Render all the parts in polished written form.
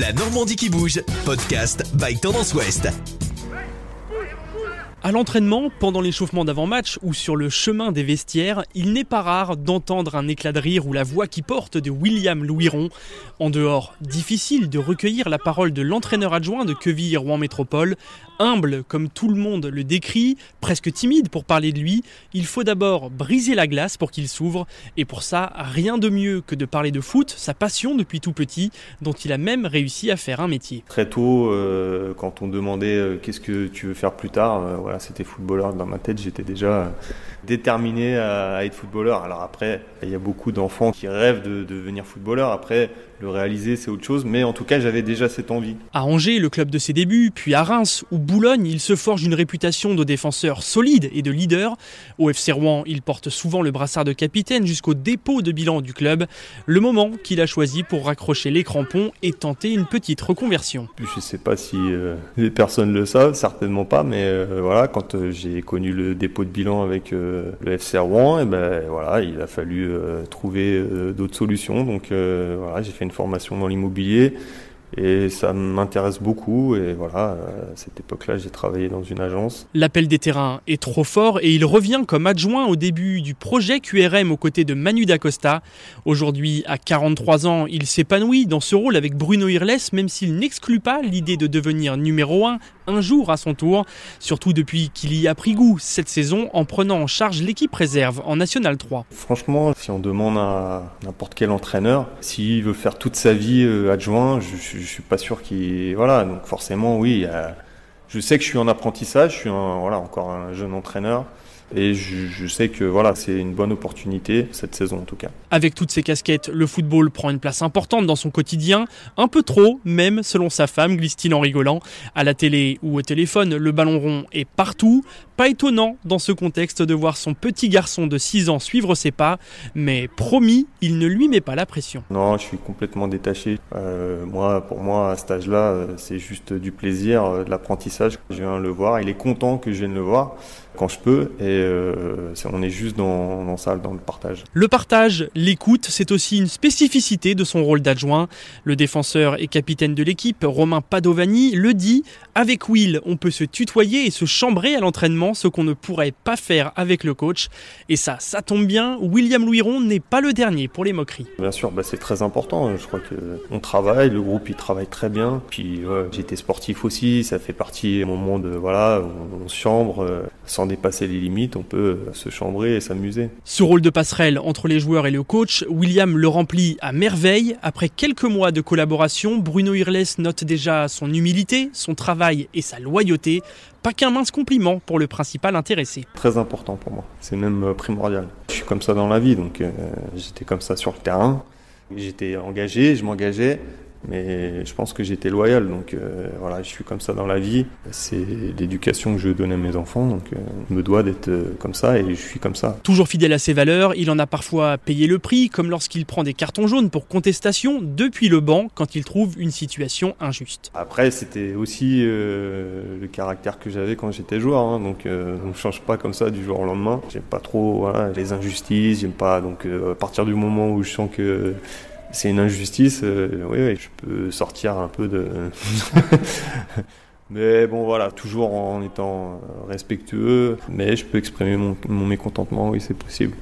La Normandie qui bouge, podcast by Tendance Ouest. À l'entraînement, pendant l'échauffement d'avant-match ou sur le chemin des vestiaires, il n'est pas rare d'entendre un éclat de rire ou la voix qui porte de William Louiron. En dehors, difficile de recueillir la parole de l'entraîneur adjoint de Quevilly-Rouen Métropole. Humble, comme tout le monde le décrit, presque timide pour parler de lui, il faut d'abord briser la glace pour qu'il s'ouvre. Et pour ça, rien de mieux que de parler de foot, sa passion depuis tout petit, dont il a même réussi à faire un métier. Très tôt, quand on demandait qu'est-ce que tu veux faire plus tard, c'était footballeur. Dans ma tête, j'étais déjà déterminé à être footballeur. Alors après, il y a beaucoup d'enfants qui rêvent de devenir footballeur. Après, le réaliser, c'est autre chose. Mais en tout cas, j'avais déjà cette envie. À Angers, le club de ses débuts, puis à Reims ou Boulogne, il se forge une réputation de défenseur solide et de leader. Au FC Rouen, il porte souvent le brassard de capitaine jusqu'au dépôt de bilan du club. Le moment qu'il a choisi pour raccrocher les crampons et tenter une petite reconversion. Je ne sais pas si les personnes le savent, certainement pas. Mais voilà, quand j'ai connu le dépôt de bilan avec le FC Rouen, il a fallu trouver d'autres solutions. Donc j'ai fait une formation dans l'immobilier et ça m'intéresse beaucoup. Et voilà, à cette époque-là, j'ai travaillé dans une agence. L'appel des terrains est trop fort et il revient comme adjoint au début du projet QRM aux côtés de Manu Dacosta. Aujourd'hui, à 43 ans, il s'épanouit dans ce rôle avec Bruno Irles, même s'il n'exclut pas l'idée de devenir numéro 1 un jour à son tour, surtout depuis qu'il y a pris goût cette saison en prenant en charge l'équipe réserve en National 3. Franchement, si on demande à n'importe quel entraîneur, s'il veut faire toute sa vie adjoint, je suis pas sûr qu'il... Voilà, donc forcément, oui, je sais que je suis en apprentissage, je suis encore un jeune entraîneur. Et je sais que c'est une bonne opportunité cette saison en tout cas. Avec toutes ces casquettes, le football prend une place importante dans son quotidien, un peu trop même selon sa femme, glisse-t-il en rigolant. À la télé ou au téléphone, le ballon rond est partout. Pas étonnant dans ce contexte de voir son petit garçon de 6 ans suivre ses pas, mais promis, il ne lui met pas la pression. Non, je suis complètement détaché. Pour moi, à cet âge-là, c'est juste du plaisir, de l'apprentissage. Je viens le voir, il est content que je vienne le voir quand je peux et on est juste dans le partage. Le partage, l'écoute, c'est aussi une spécificité de son rôle d'adjoint. Le défenseur et capitaine de l'équipe, Romain Padovani, le dit, avec Will, on peut se tutoyer et se chambrer à l'entraînement, ce qu'on ne pourrait pas faire avec le coach. Et ça tombe bien, William Louiron n'est pas le dernier pour les moqueries. Bien sûr, c'est très important. Je crois qu'on travaille, le groupe il travaille très bien. Puis j'étais sportif aussi, ça fait partie de mon monde, on se chambre sans dépasser les limites, on peut se chambrer et s'amuser. Ce rôle de passerelle entre les joueurs et le coach, William le remplit à merveille. Après quelques mois de collaboration, Bruno Irles note déjà son humilité, son travail et sa loyauté. Pas qu'un mince compliment pour le principal intéressé. Très important pour moi, c'est même primordial. Je suis comme ça dans la vie, donc j'étais comme ça sur le terrain. J'étais engagé, je m'engageais. Mais je pense que j'étais loyal, donc je suis comme ça dans la vie. C'est l'éducation que je donne à mes enfants, donc je me dois d'être comme ça et je suis comme ça. Toujours fidèle à ses valeurs, il en a parfois payé le prix, comme lorsqu'il prend des cartons jaunes pour contestation depuis le banc quand il trouve une situation injuste. Après, c'était aussi le caractère que j'avais quand j'étais joueur, donc on ne change pas comme ça du jour au lendemain. J'aime pas trop les injustices, j'aime pas, donc à partir du moment où je sens que c'est une injustice, je peux sortir un peu de... Mais toujours en étant respectueux, mais je peux exprimer mon mécontentement, oui, c'est possible.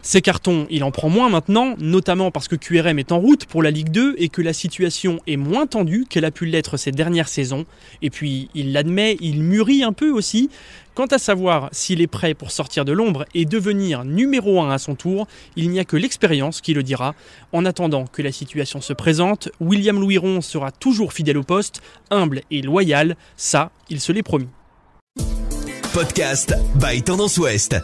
Ces cartons, il en prend moins maintenant, notamment parce que QRM est en route pour la Ligue 2 et que la situation est moins tendue qu'elle a pu l'être ces dernières saisons. Et puis, il l'admet, il mûrit un peu aussi. Quant à savoir s'il est prêt pour sortir de l'ombre et devenir numéro 1 à son tour, il n'y a que l'expérience qui le dira. En attendant que la situation se présente, William Louiron sera toujours fidèle au poste, humble et loyal. Ça, il se l'est promis. Podcast by Tendance Ouest.